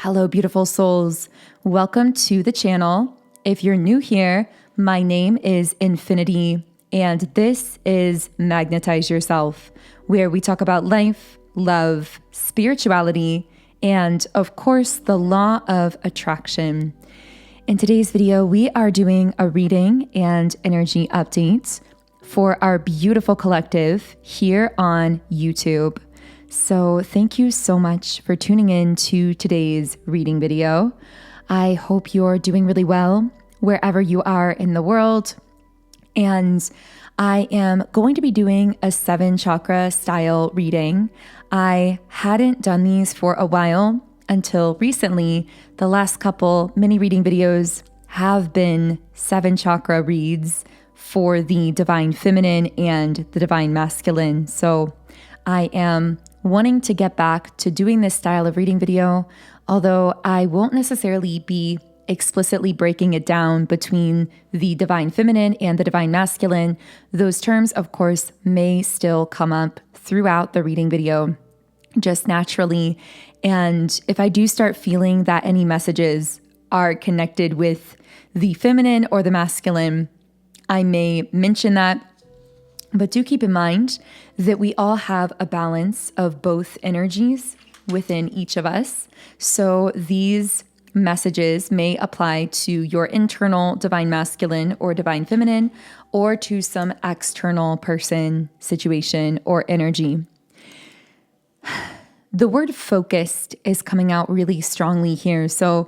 Hello, beautiful souls. Welcome to the channel. If you're new here, my name is Infinity, and this is Magnetize Yourself, where we talk about life, love, spirituality, and of course, the law of attraction. In today's video, we are doing a reading and energy update for our beautiful collective here on YouTube. So thank you so much for tuning in to today's reading video. I hope you're doing really well wherever you are in the world. And I am going to be doing a 7 chakra style reading. I hadn't done these for a while until recently. The last couple mini reading videos have been 7 chakra reads for the divine feminine and the divine masculine. So I am wanting to get back to doing this style of reading video, although I won't necessarily be explicitly breaking it down between the divine feminine and the divine masculine. Those terms, of course, may still come up throughout the reading video just naturally. And if I do start feeling that any messages are connected with the feminine or the masculine, I may mention that. But do keep in mind that we all have a balance of both energies within each of us. So these messages may apply to your internal divine masculine or divine feminine, or to some external person, situation, or energy. The word focused is coming out really strongly here. So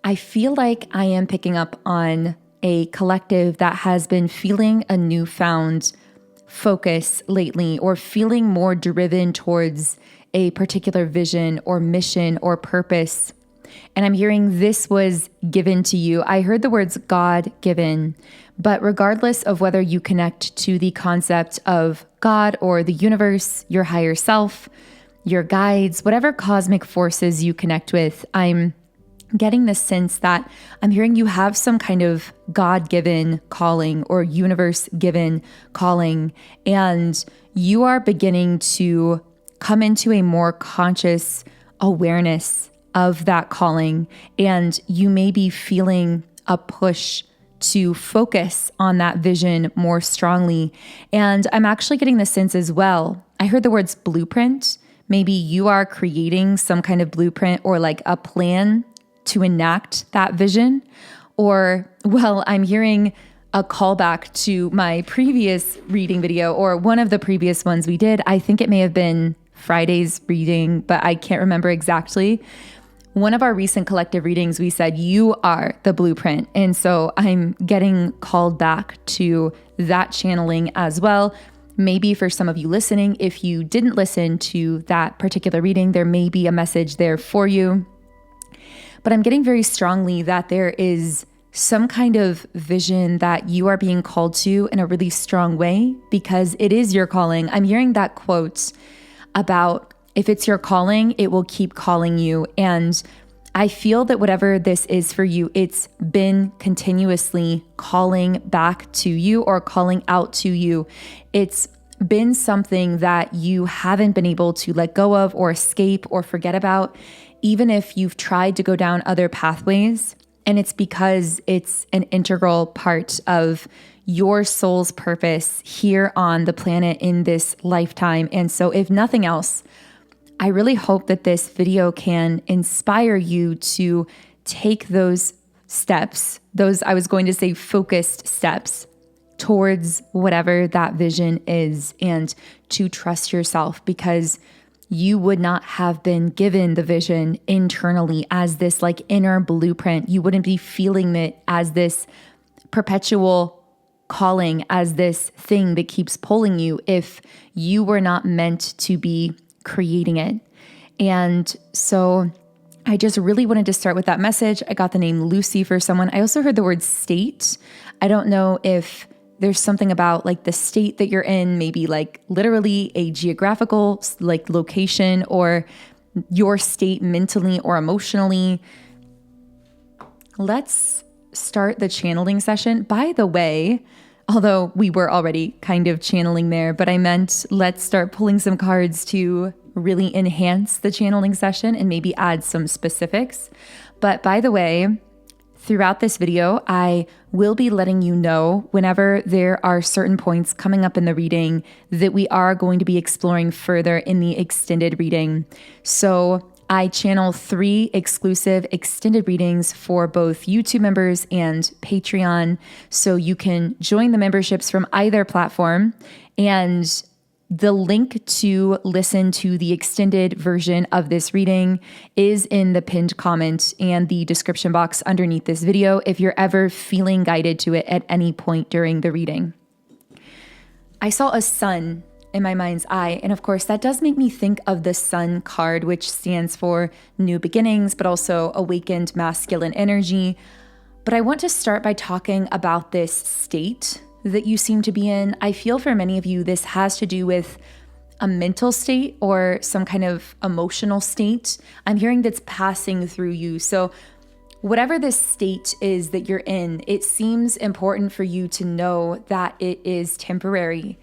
I feel like I am picking up on a collective that has been feeling a newfound focus lately, or feeling more driven towards a particular vision or mission or purpose. And I'm hearing this was given to you. I heard the words God given, but regardless of whether you connect to the concept of God or the universe, your higher self, your guides, whatever cosmic forces you connect with, I'm getting the sense that I'm hearing you have some kind of God-given calling or universe-given calling, and you are beginning to come into a more conscious awareness of that calling, and you may be feeling a push to focus on that vision more strongly. And I'm actually getting the sense as well, I heard the words blueprint. Maybe you are creating some kind of blueprint or like a plan to enact that vision. Or, well, I'm hearing a callback to my previous reading video, or one of the previous ones we did. I think it may have been Friday's reading, but I can't remember exactly. One of our recent collective readings, we said, you are the blueprint. And so I'm getting called back to that channeling as well. Maybe for some of you listening, if you didn't listen to that particular reading, there may be a message there for you. But I'm getting very strongly that there is some kind of vision that you are being called to in a really strong way, because it is your calling. I'm hearing that quote about if it's your calling, it will keep calling you. And I feel that whatever this is for you, it's been continuously calling back to you or calling out to you. It's been something that you haven't been able to let go of or escape or forget about, even if you've tried to go down other pathways. And it's because it's an integral part of your soul's purpose here on the planet in this lifetime. And so if nothing else, I really hope that this video can inspire you to take those steps, those, I was going to say, focused steps towards whatever that vision is, and to trust yourself, because you would not have been given the vision internally as this like inner blueprint. You wouldn't be feeling it as this perpetual calling, as this thing that keeps pulling you, if you were not meant to be creating it. And so I just really wanted to start with that message. I got the name Lucy for someone. I also heard the word state. I don't know if there's something about like the state that you're in, maybe like literally a geographical like location, or your state mentally or emotionally. Let's start the channeling session. By the way, although we were already kind of channeling there, but I meant let's start pulling some cards to really enhance the channeling session and maybe add some specifics. But by the way, throughout this video, I will be letting you know whenever there are certain points coming up in the reading that we are going to be exploring further in the extended reading. So I channel 3 exclusive extended readings for both YouTube members and Patreon. So you can join the memberships from either platform, and the link to listen to the extended version of this reading is in the pinned comment and the description box underneath this video if you're ever feeling guided to it at any point during the reading. I saw a sun in my mind's eye, and of course that does make me think of the Sun card, which stands for new beginnings, but also awakened masculine energy. But I want to start by talking about this state that you seem to be in. I feel for many of you, this has to do with a mental state or some kind of emotional state. I'm hearing that's passing through you. So whatever this state is that you're in, it seems important for you to know that it is temporary.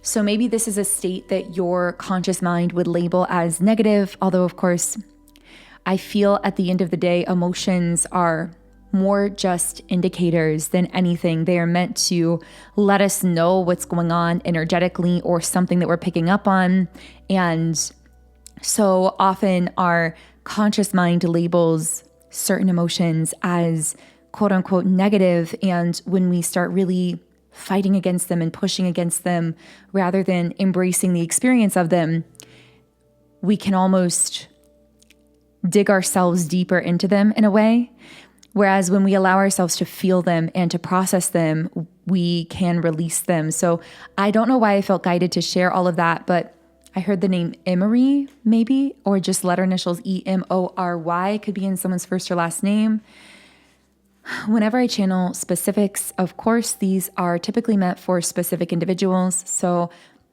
So maybe this is a state that your conscious mind would label as negative, although of course, I feel at the end of the day, emotions are more just indicators than anything. They are meant to let us know what's going on energetically or something that we're picking up on. And so often our conscious mind labels certain emotions as quote unquote negative. And when we start really fighting against them and pushing against them rather than embracing the experience of them, we can almost dig ourselves deeper into them in a way. Whereas when we allow ourselves to feel them and to process them, we can release them. So I don't know why I felt guided to share all of that, but I heard the name Emery, maybe, or just letter initials EMORY, could be in someone's first or last name. Whenever I channel specifics, of course, these are typically meant for specific individuals. So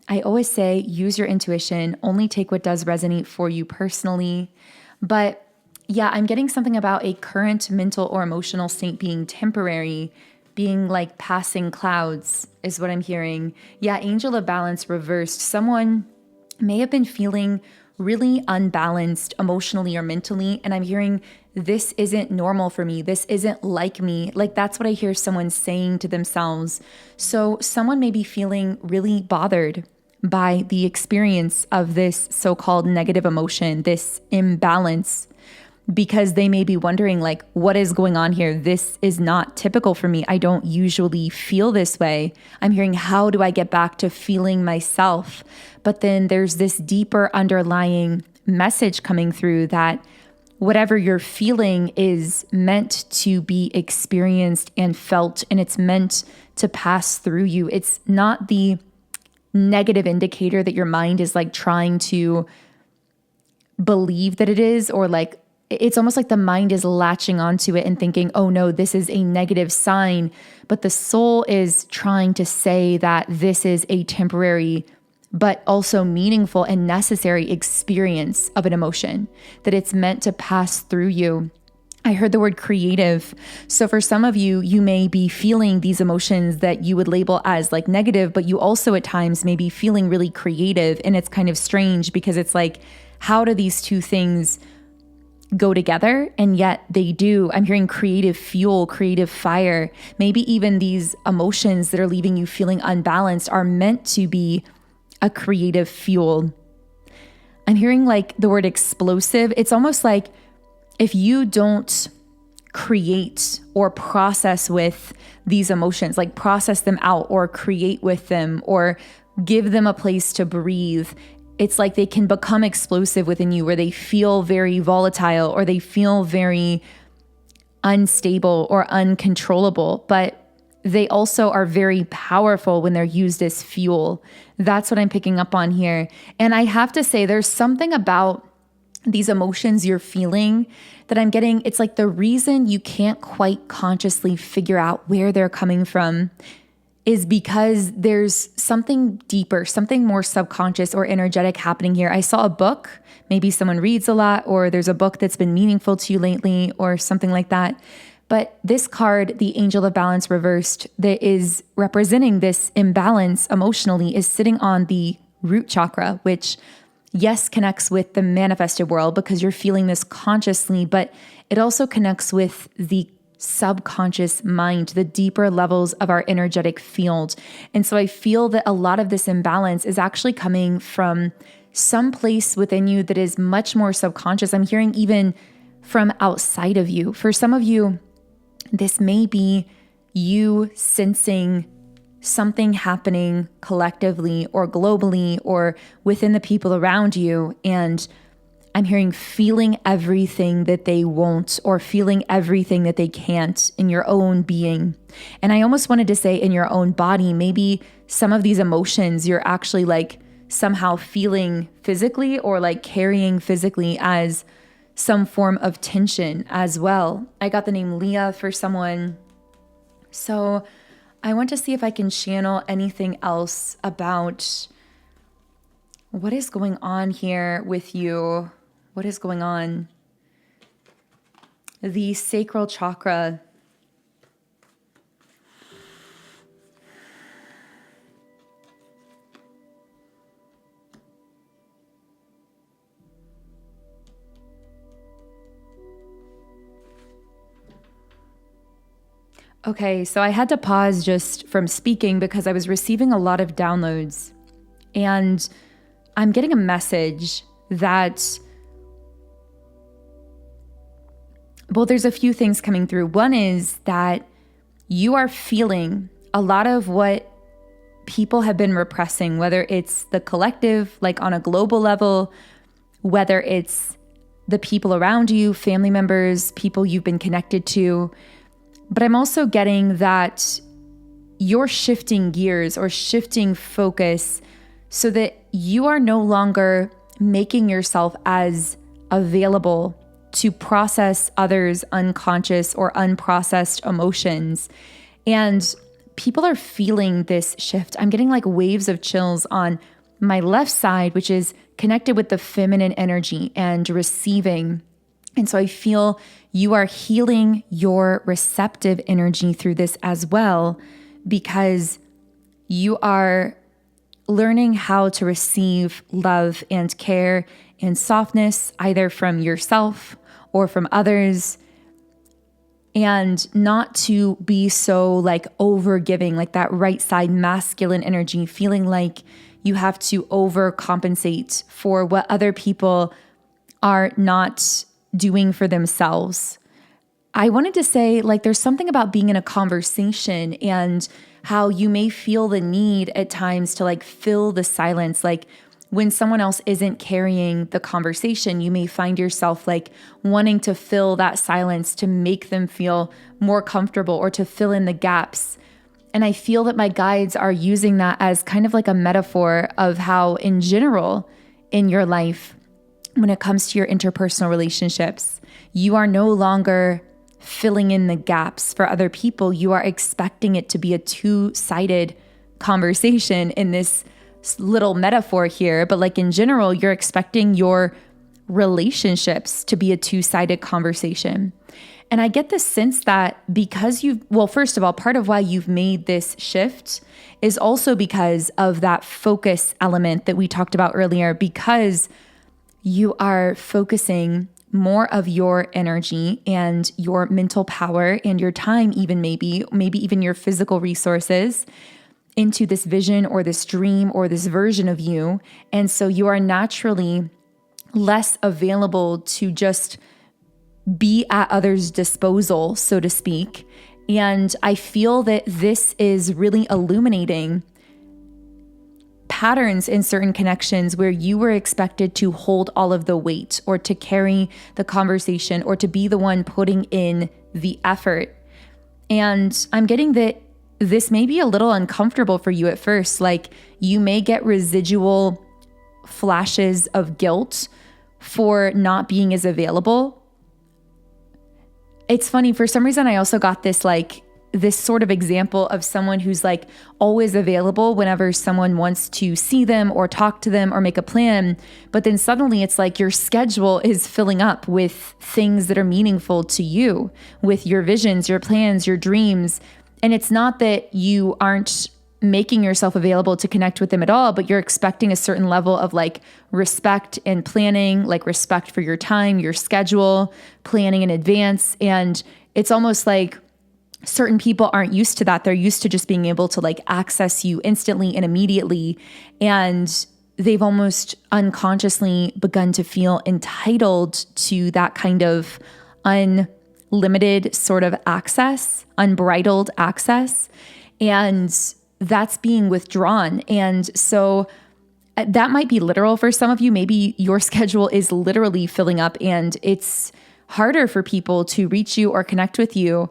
I always say, use your intuition, only take what does resonate for you personally. But yeah, I'm getting something about a current mental or emotional state being temporary, being like passing clouds is what I'm hearing. Yeah, Angel of Balance reversed. Someone may have been feeling really unbalanced emotionally or mentally, and I'm hearing, this isn't normal for me. This isn't like me. Like that's what I hear someone saying to themselves. So someone may be feeling really bothered by the experience of this so-called negative emotion, this imbalance, because they may be wondering like, what is going on here? This is not typical for me. I don't usually feel this way. I'm hearing, how do I get back to feeling myself? But then there's this deeper underlying message coming through that whatever you're feeling is meant to be experienced and felt, and it's meant to pass through you. It's not the negative indicator that your mind is like trying to believe that it is, or like, it's almost like the mind is latching onto it and thinking, oh no, this is a negative sign. But the soul is trying to say that this is a temporary, but also meaningful and necessary experience of an emotion, that it's meant to pass through you. I heard the word creative. So for some of you, you may be feeling these emotions that you would label as like negative, but you also at times may be feeling really creative. And it's kind of strange because it's like, how do these two things go together? And yet they do. I'm hearing creative fuel, creative fire. Maybe even these emotions that are leaving you feeling unbalanced are meant to be a creative fuel. I'm hearing like the word explosive. It's almost like if you don't create or process with these emotions, like process them out or create with them or give them a place to breathe, it's like they can become explosive within you, where they feel very volatile or they feel very unstable or uncontrollable, but they also are very powerful when they're used as fuel. That's what I'm picking up on here. And I have to say, there's something about these emotions you're feeling that I'm getting. It's like the reason you can't quite consciously figure out where they're coming from is because there's something deeper, something more subconscious or energetic happening here. I saw a book, maybe someone reads a lot, or there's a book that's been meaningful to you lately or something like that. But this card, the Angel of Balance reversed, that is representing this imbalance emotionally, is sitting on the root chakra, which yes, connects with the manifested world because you're feeling this consciously, but it also connects with the subconscious mind, the deeper levels of our energetic field. And so I feel that a lot of this imbalance is actually coming from some place within you that is much more subconscious. I'm hearing even from outside of you. For some of you, this may be you sensing something happening collectively or globally or within the people around you. And I'm hearing feeling everything that they won't or feeling everything that they can't in your own being. And I almost wanted to say in your own body, maybe some of these emotions you're actually like somehow feeling physically or like carrying physically as some form of tension as well. I got the name Leah for someone. So I want to see if I can channel anything else about what is going on here with you. What is going on? The sacral chakra. Okay, so I had to pause just from speaking because I was receiving a lot of downloads. And I'm getting a message that, well, there's a few things coming through. One is that you are feeling a lot of what people have been repressing, whether it's the collective, like on a global level, whether it's the people around you, family members, people you've been connected to. But I'm also getting that you're shifting gears or shifting focus so that you are no longer making yourself as available to process others' unconscious or unprocessed emotions. And people are feeling this shift. I'm getting like waves of chills on my left side, which is connected with the feminine energy and receiving. And so I feel you are healing your receptive energy through this as well, because you are learning how to receive love and care and softness, either from yourself or from others, and not to be so like over giving, like that right side masculine energy, feeling like you have to overcompensate for what other people are not doing for themselves. I wanted to say, like, there's something about being in a conversation and how you may feel the need at times to like fill the silence. Like when someone else isn't carrying the conversation, you may find yourself like wanting to fill that silence to make them feel more comfortable or to fill in the gaps. And I feel that my guides are using that as kind of like a metaphor of how in general in your life, when it comes to your interpersonal relationships, you are no longer filling in the gaps for other people. You are expecting it to be a two-sided conversation in this little metaphor here. But like in general, you're expecting your relationships to be a two-sided conversation. And I get the sense that because first of all, part of why you've made this shift is also because of that focus element that we talked about earlier, because you are focusing more of your energy and your mental power and your time, even maybe even your physical resources into this vision or this dream or this version of you. And so you are naturally less available to just be at others' disposal, so to speak. And I feel that this is really illuminating patterns in certain connections where you were expected to hold all of the weight or to carry the conversation or to be the one putting in the effort. And I'm getting that this may be a little uncomfortable for you at first. Like you may get residual flashes of guilt for not being as available. It's funny, for some reason I also got this sort of example of someone who's like always available whenever someone wants to see them or talk to them or make a plan. But then suddenly it's like your schedule is filling up with things that are meaningful to you, with your visions, your plans, your dreams. And it's not that you aren't making yourself available to connect with them at all, but you're expecting a certain level of like respect and planning, like respect for your time, your schedule, planning in advance. And it's almost like certain people aren't used to that. They're used to just being able to like access you instantly and immediately. And they've almost unconsciously begun to feel entitled to that kind of unlimited sort of access, unbridled access. And that's being withdrawn. And so that might be literal for some of you. Maybe your schedule is literally filling up and it's harder for people to reach you or connect with you.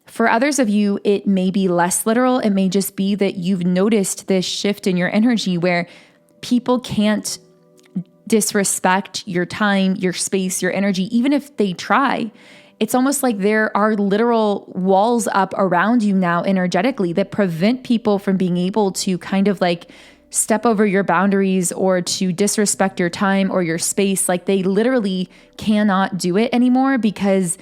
For others of you, it may be less literal. It may just be that you've noticed this shift in your energy where people can't disrespect your time, your space, your energy, even if they try. It's almost like there are literal walls up around you now energetically that prevent people from being able to kind of like step over your boundaries or to disrespect your time or your space. Like they literally cannot do it anymore because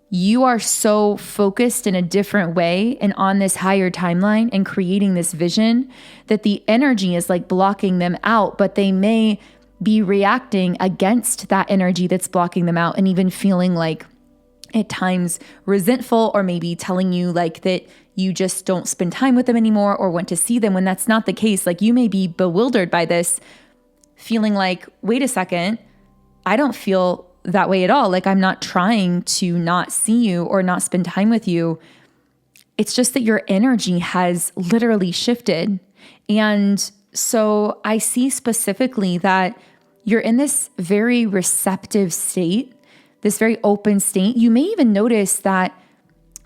you are so focused in a different way and on this higher timeline and creating this vision that the energy is like blocking them out, but they may be reacting against that energy that's blocking them out and even feeling like at times resentful or maybe telling you like that you just don't spend time with them anymore or want to see them when that's not the case. Like you may be bewildered by this, feeling like, wait a second, I don't feel that way at all. Like I'm not trying to not see you or not spend time with you. It's just that your energy has literally shifted. And so I see specifically that you're in this very receptive state, this very open state. You may even notice that,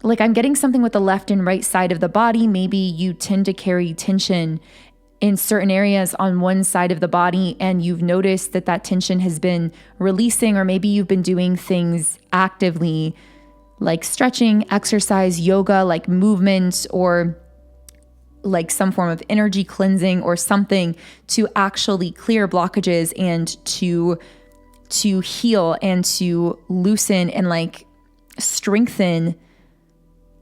like I'm getting something with the left and right side of the body. Maybe you tend to carry tension in certain areas on one side of the body, and you've noticed that that tension has been releasing, or maybe you've been doing things actively like stretching, exercise, yoga, like movement, or like some form of energy cleansing or something to actually clear blockages and to heal and to loosen and like strengthen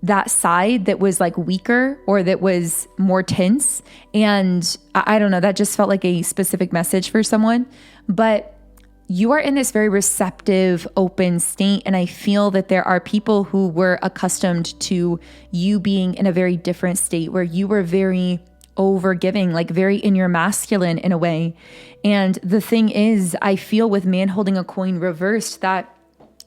that side that was like weaker or that was more tense. And I don't know, that just felt like a specific message for someone. But you are in this very receptive, open state. And I feel that there are people who were accustomed to you being in a very different state where you were very overgiving, like very in your masculine in a way. And the thing is, I feel with man holding a coin reversed that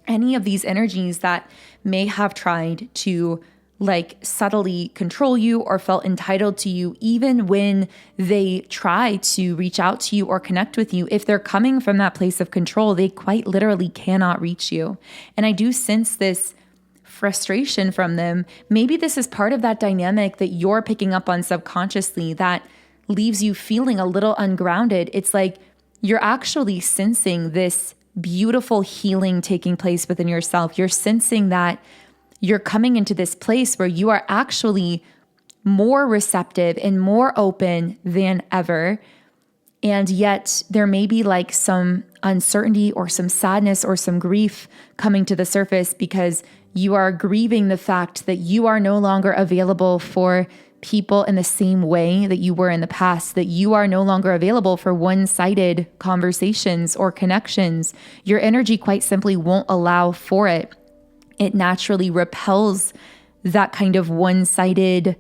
any of these energies that may have tried to like subtly control you or felt entitled to you, even when they try to reach out to you or connect with you, if they're coming from that place of control, they quite literally cannot reach you. And I do sense this frustration from them. Maybe this is part of that dynamic that you're picking up on subconsciously that leaves you feeling a little ungrounded. It's like you're actually sensing this beautiful healing taking place within yourself. You're sensing that you're coming into this place where you are actually more receptive and more open than ever. And yet there may be like some uncertainty or some sadness or some grief coming to the surface because you are grieving the fact that you are no longer available for people in the same way that you were in the past, that you are no longer available for one-sided conversations or connections. Your energy quite simply won't allow for it. It naturally repels that kind of one-sided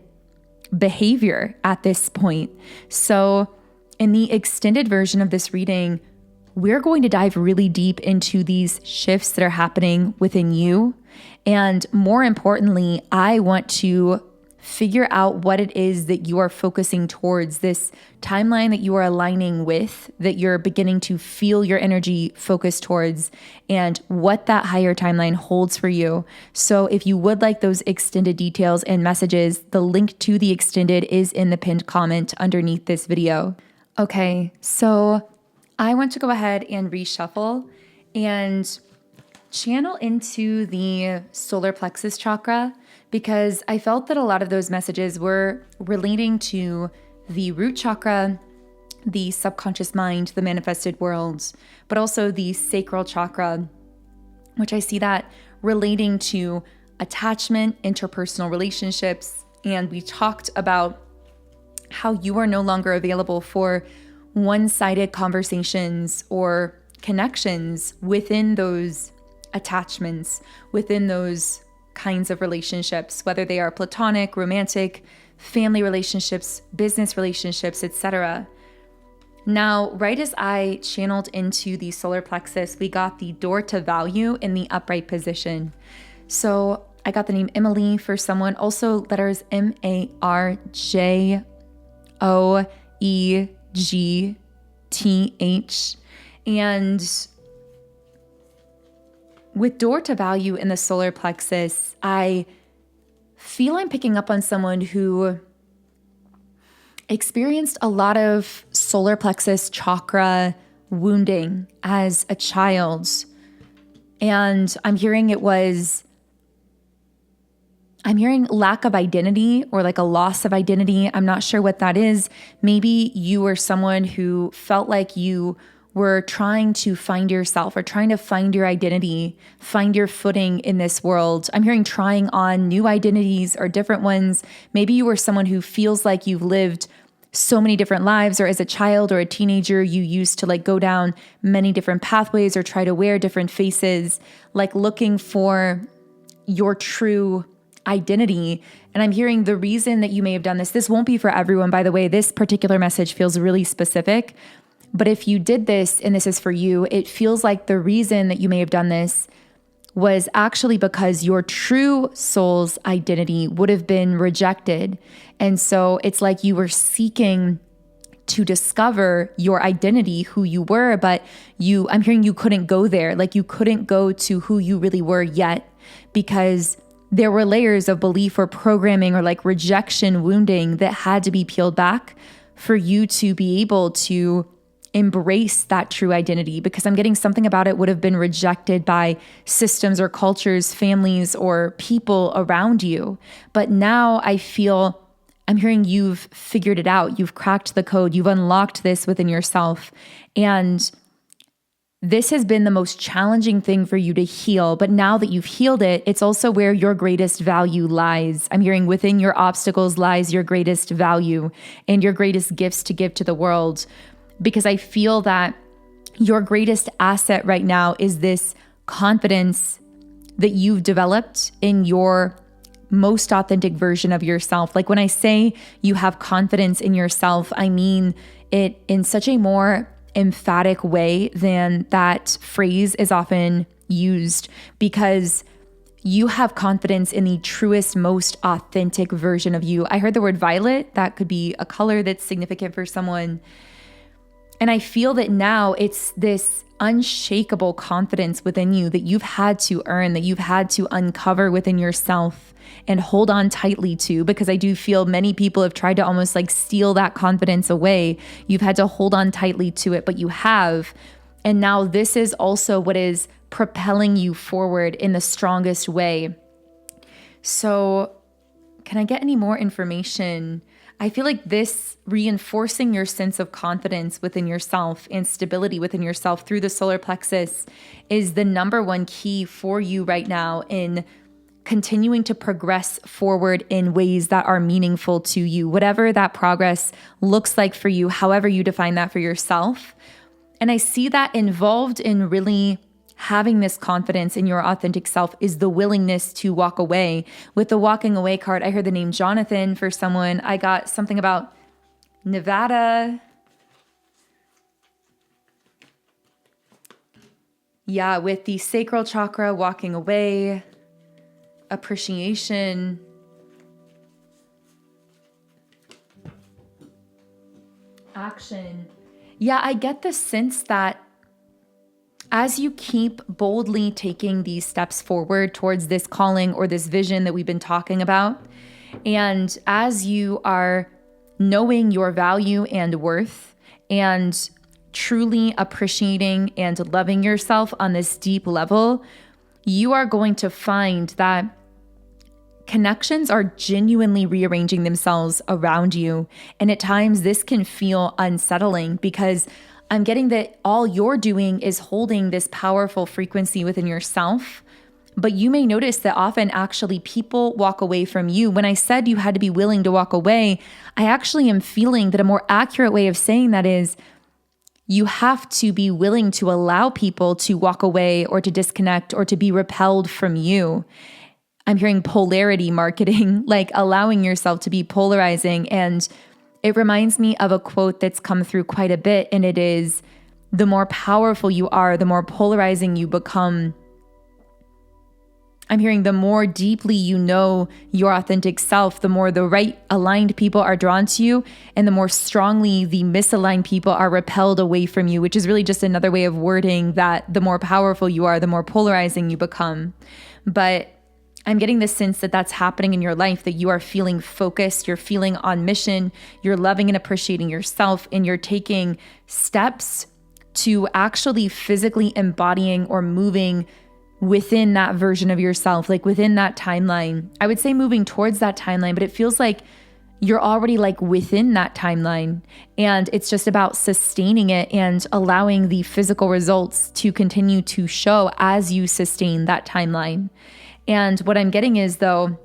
behavior at this point. So in the extended version of this reading, we're going to dive really deep into these shifts that are happening within you. And more importantly, I want to figure out what it is that you are focusing towards, this timeline that you are aligning with, that you're beginning to feel your energy focus towards, and what that higher timeline holds for you. So if you would like those extended details and messages, the link to the extended is in the pinned comment underneath this video. Okay, so I want to go ahead and reshuffle and channel into the solar plexus chakra, because I felt that a lot of those messages were relating to the root chakra, the subconscious mind, the manifested world, but also the sacral chakra, which I see that relating to attachment, interpersonal relationships. And we talked about how you are no longer available for one-sided conversations or connections within those attachments, within those kinds of relationships, whether they are platonic, romantic, family relationships, business relationships, etc. Now, right as I channeled into the solar plexus, we got the door to value in the upright position. So I got the name Emily for someone, also letters Marjoegth. And with door to value in the solar plexus, I feel I'm picking up on someone who experienced a lot of solar plexus chakra wounding as a child. And I'm hearing lack of identity or like a loss of identity. I'm not sure what that is. Maybe you were someone who felt like you were trying to find yourself or trying to find your identity, find your footing in this world. I'm hearing trying on new identities or different ones. Maybe you were someone who feels like you've lived so many different lives, or as a child or a teenager, you used to like go down many different pathways or try to wear different faces, like looking for your true identity. And I'm hearing the reason that you may have done this won't be for everyone, by the way. This particular message feels really specific. But if you did this and this is for you, it feels like the reason that you may have done this was actually because your true soul's identity would have been rejected. And so it's like you were seeking to discover your identity, who you were, but I'm hearing you couldn't go there. Like you couldn't go to who you really were yet because there were layers of belief or programming or like rejection wounding that had to be peeled back for you to be able to embrace that true identity, because I'm getting something about it would have been rejected by systems or cultures, families, or people around you. But now I'm hearing you've figured it out. You've cracked the code. You've unlocked this within yourself. And this has been the most challenging thing for you to heal. But now that you've healed it, it's also where your greatest value lies. I'm hearing within your obstacles lies your greatest value and your greatest gifts to give to the world. Because I feel that your greatest asset right now is this confidence that you've developed in your most authentic version of yourself. Like when I say you have confidence in yourself, I mean it in such a more emphatic way than that phrase is often used, because you have confidence in the truest, most authentic version of you. I heard the word violet. That could be a color that's significant for someone. And I feel that now it's this unshakable confidence within you that you've had to earn, that you've had to uncover within yourself and hold on tightly to, because I do feel many people have tried to almost like steal that confidence away. You've had to hold on tightly to it, but you have. And now this is also what is propelling you forward in the strongest way. So can I get any more information? I feel like this reinforcing your sense of confidence within yourself and stability within yourself through the solar plexus is the number one key for you right now in continuing to progress forward in ways that are meaningful to you, whatever that progress looks like for you, however you define that for yourself. And I see that involved in really having this confidence in your authentic self is the willingness to walk away. With the walking away card, I heard the name Jonathan for someone. I got something about Nevada. Yeah, with the sacral chakra, walking away, appreciation. Action. Yeah, I get the sense that as you keep boldly taking these steps forward towards this calling or this vision that we've been talking about, and as you are knowing your value and worth and truly appreciating and loving yourself on this deep level, you are going to find that connections are genuinely rearranging themselves around you. And at times this can feel unsettling because I'm getting that all you're doing is holding this powerful frequency within yourself, But you may notice that often actually people walk away from you. When I said you had to be willing to walk away, I actually am feeling that a more accurate way of saying that is you have to be willing to allow people to walk away or to disconnect or to be repelled from you. I'm hearing polarity marketing, like allowing yourself to be polarizing. And it reminds me of a quote that's come through quite a bit. And it is, the more powerful you are, the more polarizing you become. I'm hearing the more deeply you know your authentic self, the more the right aligned people are drawn to you, and the more strongly the misaligned people are repelled away from you, which is really just another way of wording that the more powerful you are, the more polarizing you become. But I'm getting the sense that that's happening in your life, that you are feeling focused, you're feeling on mission, you're loving and appreciating yourself, and you're taking steps to actually physically embodying or moving within that version of yourself, like within that timeline. I would say moving towards that timeline, but it feels like you're already like within that timeline, and it's just about sustaining it and allowing the physical results to continue to show as you sustain that timeline. And what I'm getting is, though,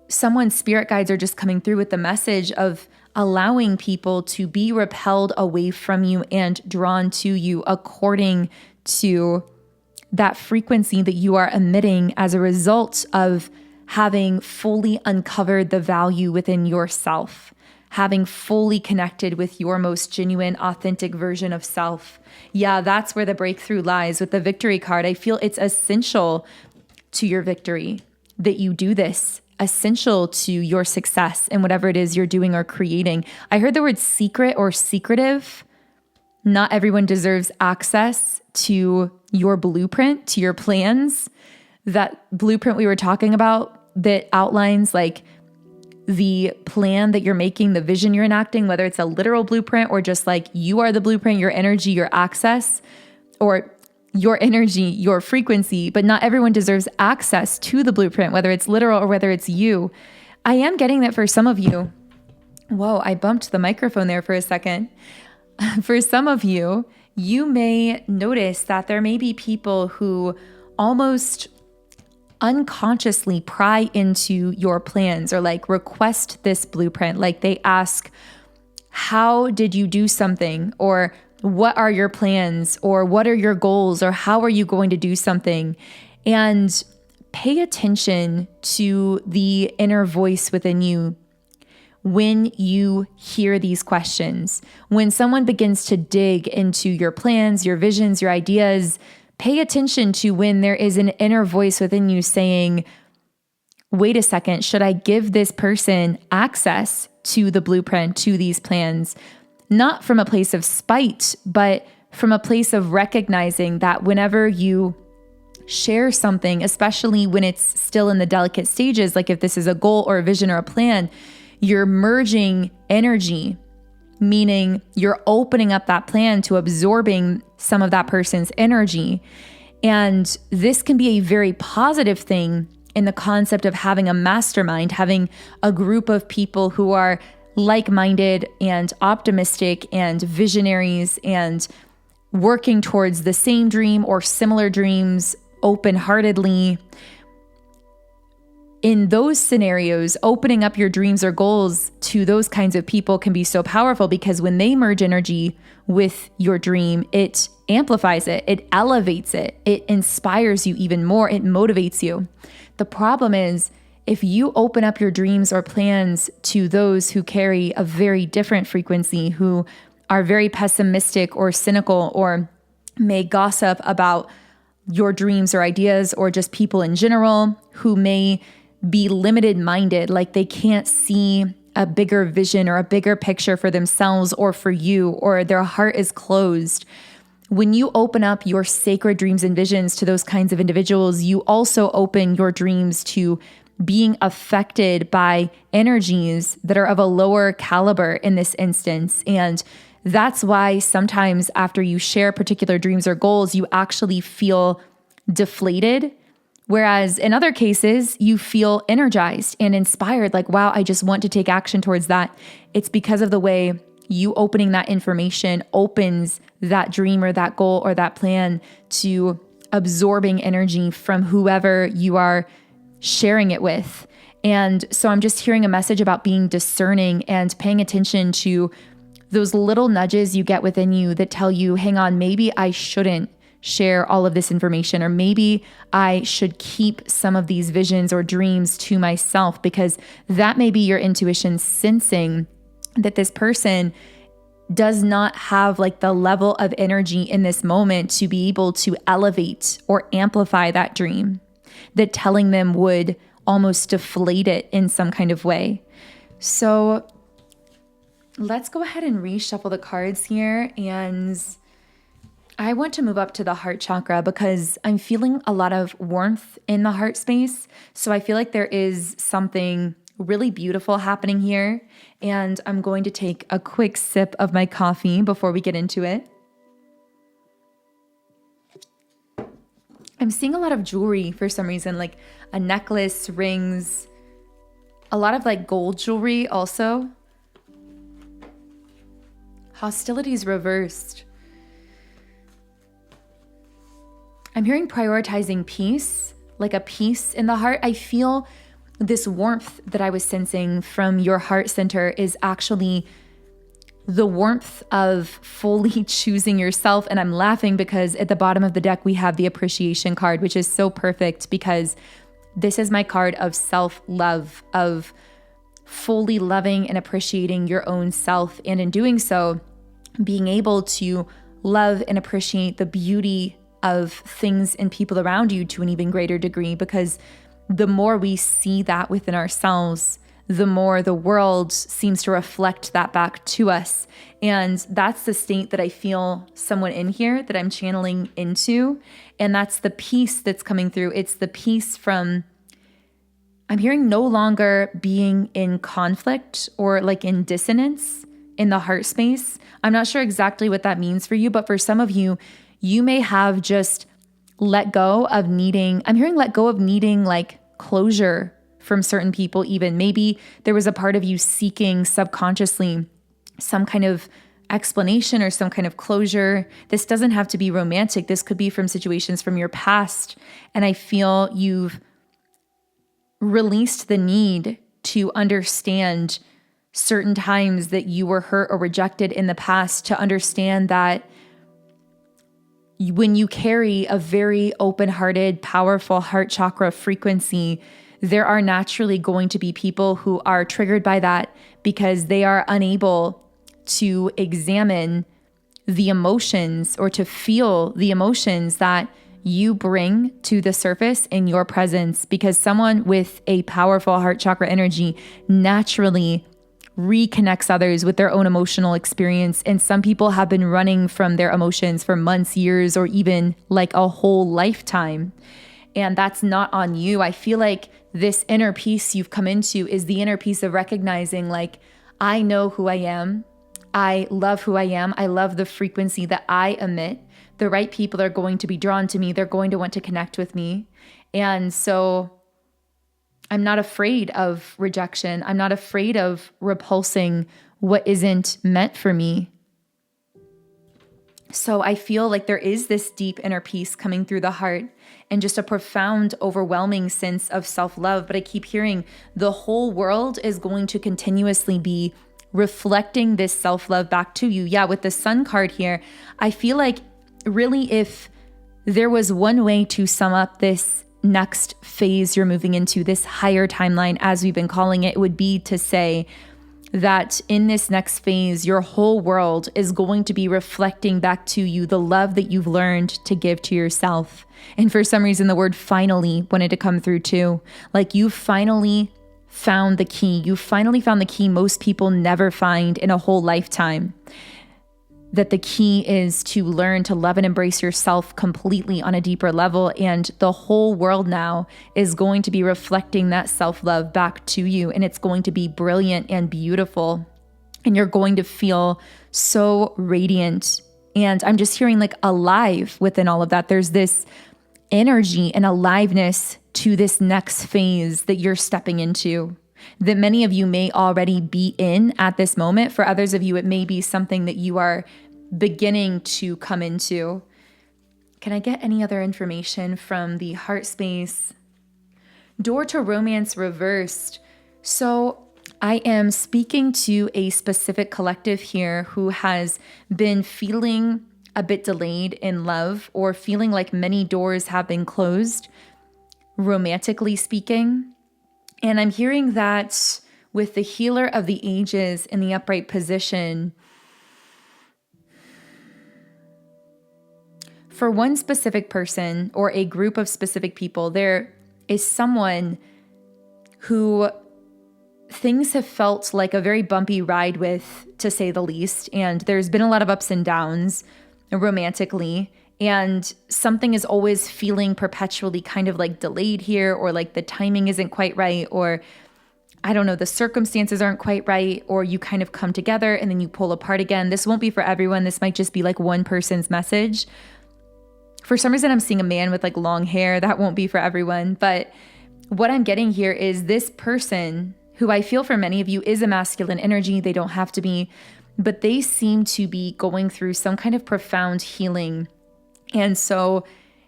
someone's spirit guides are just coming through with the message of allowing people to be repelled away from you and drawn to you according to that frequency that you are emitting as a result of having fully uncovered the value within yourself, having fully connected with your most genuine, authentic version of self. Yeah, that's where the breakthrough lies with the victory card. I feel it's essential to your victory that you do this, essential to your success in whatever it is you're doing or creating. I heard the word secret or secretive. Not everyone deserves access to your blueprint, to your plans. That blueprint we were talking about that outlines like the plan that you're making, the vision you're enacting, whether it's a literal blueprint or just like you are the blueprint, your energy, your access, or your energy, your frequency, but not everyone deserves access to the blueprint, whether it's literal or whether it's you. I am getting that for some of you. Whoa, I bumped the microphone there for a second. For some of you, you may notice that there may be people who almost unconsciously pry into your plans or like request this blueprint. Like they ask, how did you do something? Or what are your plans? Or what are your goals? Or how are you going to do something? And pay attention to the inner voice within you when you hear these questions. When someone begins to dig into your plans, your visions, your ideas, pay attention to when there is an inner voice within you saying, wait a second, should I give this person access to the blueprint, to these plans? Not from a place of spite, but from a place of recognizing that whenever you share something, especially when it's still in the delicate stages, like if this is a goal or a vision or a plan, you're merging energy, meaning you're opening up that plan to absorbing some of that person's energy. And this can be a very positive thing in the concept of having a mastermind, having a group of people who are like-minded and optimistic and visionaries and working towards the same dream or similar dreams open-heartedly. In those scenarios, opening up your dreams or goals to those kinds of people can be so powerful because when they merge energy with your dream, it amplifies it, it elevates it, it inspires you even more, it motivates you. The problem is, if you open up your dreams or plans to those who carry a very different frequency, who are very pessimistic or cynical or may gossip about your dreams or ideas or just people in general, who may be limited-minded, like they can't see a bigger vision or a bigger picture for themselves or for you, or their heart is closed. When you open up your sacred dreams and visions to those kinds of individuals, you also open your dreams to being affected by energies that are of a lower caliber in this instance. And that's why sometimes after you share particular dreams or goals, you actually feel deflated. Whereas in other cases, you feel energized and inspired, like, wow, I just want to take action towards that. It's because of the way you opening that information opens that dream or that goal or that plan to absorbing energy from whoever you are sharing it with. And so I'm just hearing a message about being discerning and paying attention to those little nudges you get within you that tell you, hang on, maybe I shouldn't share all of this information, or maybe I should keep some of these visions or dreams to myself, because that may be your intuition sensing that this person does not have like the level of energy in this moment to be able to elevate or amplify that dream, that telling them would almost deflate it in some kind of way. So let's go ahead and reshuffle the cards here. And I want to move up to the heart chakra because I'm feeling a lot of warmth in the heart space. So I feel like there is something really beautiful happening here. And I'm going to take a quick sip of my coffee before we get into it. I'm seeing a lot of jewelry for some reason, like a necklace, rings, a lot of like gold jewelry also. Hostilities reversed. I'm hearing prioritizing peace, like a peace in the heart. I feel this warmth that I was sensing from your heart center is actually the warmth of fully choosing yourself. And I'm laughing because at the bottom of the deck, we have the appreciation card, which is so perfect because this is my card of self-love, of fully loving and appreciating your own self. And in doing so, being able to love and appreciate the beauty of things and people around you to an even greater degree, because the more we see that within ourselves, the more the world seems to reflect that back to us. And that's the state that I feel someone in here that I'm channeling into. And that's the peace that's coming through. It's the peace from, I'm hearing no longer being in conflict or like in dissonance in the heart space. I'm not sure exactly what that means for you, but for some of you, you may have just let go of needing, I'm hearing let go of needing like closure from certain people even. Maybe there was a part of you seeking subconsciously some kind of explanation or some kind of closure. This doesn't have to be romantic. This could be from situations from your past. And I feel you've released the need to understand certain times that you were hurt or rejected in the past, to understand that when you carry a very open-hearted, powerful heart chakra frequency, there are naturally going to be people who are triggered by that because they are unable to examine the emotions or to feel the emotions that you bring to the surface in your presence, because someone with a powerful heart chakra energy naturally reconnects others with their own emotional experience. And some people have been running from their emotions for months, years, or even like a whole lifetime. And that's not on you. I feel like this inner peace you've come into is the inner peace of recognizing, like, I know who I am. I love who I am. I love the frequency that I emit. The right people are going to be drawn to me. They're going to want to connect with me. And so I'm not afraid of rejection. I'm not afraid of repulsing what isn't meant for me. So I feel like there is this deep inner peace coming through the heart and just a profound, overwhelming sense of self-love. But I keep hearing the whole world is going to continuously be reflecting this self-love back to you. Yeah, with the Sun card here, I feel like really if there was one way to sum up this next phase you're moving into, this higher timeline, as we've been calling it, would be to say that in this next phase, your whole world is going to be reflecting back to you the love that you've learned to give to yourself. And for some reason, the word finally wanted to come through too. Like you finally found the key. You finally found the key most people never find in a whole lifetime. That the key is to learn to love and embrace yourself completely on a deeper level. And the whole world now is going to be reflecting that self-love back to you. And it's going to be brilliant and beautiful. And you're going to feel so radiant. And I'm just hearing like alive within all of that. There's this energy and aliveness to this next phase that you're stepping into, that many of you may already be in at this moment. For others of you, it may be something that you are beginning to come into. Can I get any other information from the heart space? Door to romance reversed. So I am speaking to a specific collective here who has been feeling a bit delayed in love or feeling like many doors have been closed, romantically speaking. And I'm hearing that with the healer of the ages in the upright position, for one specific person or a group of specific people, there is someone who things have felt like a very bumpy ride with, to say the least. And there's been a lot of ups and downs romantically. And something is always feeling perpetually kind of like delayed here, or like the timing isn't quite right, or I don't know, the circumstances aren't quite right, or you kind of come together and then you pull apart again. This won't be for everyone. This might just be like one person's message. For some reason, I'm seeing a man with like long hair. That won't be for everyone. But what I'm getting here is this person, who I feel for many of you is a masculine energy. They don't have to be, but they seem to be going through some kind of profound healing. And so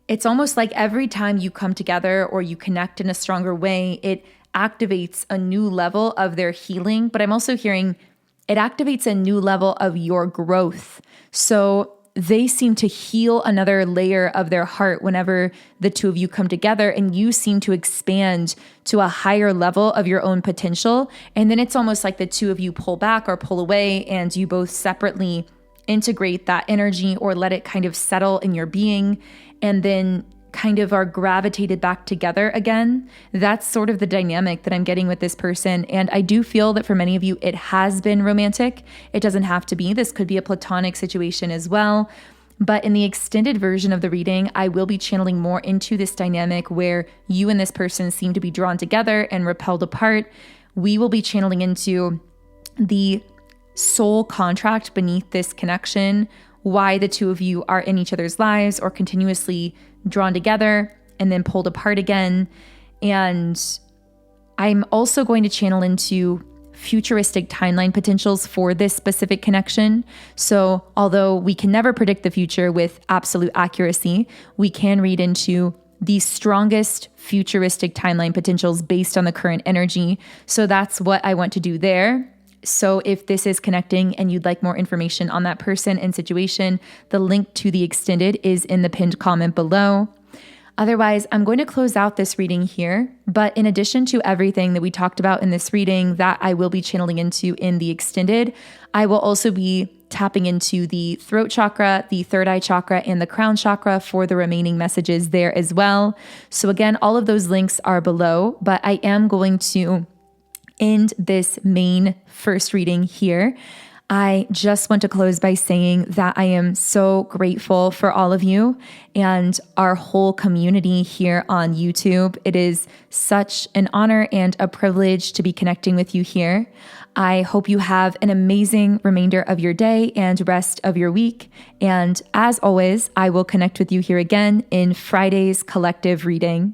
it's almost like every time you come together or you connect in a stronger way, it activates a new level of their healing. But I'm also hearing it activates a new level of your growth. So they seem to heal another layer of their heart whenever the two of you come together, and you seem to expand to a higher level of your own potential. And then it's almost like the two of you pull back or pull away, and you both separately integrate that energy or let it kind of settle in your being, and then kind of are gravitated back together again. That's sort of the dynamic that I'm getting with this person. And I do feel that for many of you, it has been romantic. It doesn't have to be. This could be a platonic situation as well. But in the extended version of the reading, I will be channeling more into this dynamic where you and this person seem to be drawn together and repelled apart. We will be channeling into the soul contract beneath this connection, why the two of you are in each other's lives or continuously drawn together and then pulled apart again. And I'm also going to channel into futuristic timeline potentials for this specific connection. So although we can never predict the future with absolute accuracy, we can read into the strongest futuristic timeline potentials based on the current energy. So that's what I want to do there. So if this is connecting and you'd like more information on that person and situation, the link to the extended is in the pinned comment below. Otherwise, I'm going to close out this reading here. But in addition to everything that we talked about in this reading that I will be channeling into in the extended, I will also be tapping into the throat chakra, the third eye chakra, and the crown chakra for the remaining messages there as well. So again, all of those links are below, but I am going to end this main first reading here. I just want to close by saying that I am so grateful for all of you and our whole community here on YouTube. It is such an honor and a privilege to be connecting with you here. I hope you have an amazing remainder of your day and rest of your week. And as always, I will connect with you here again in Friday's collective reading.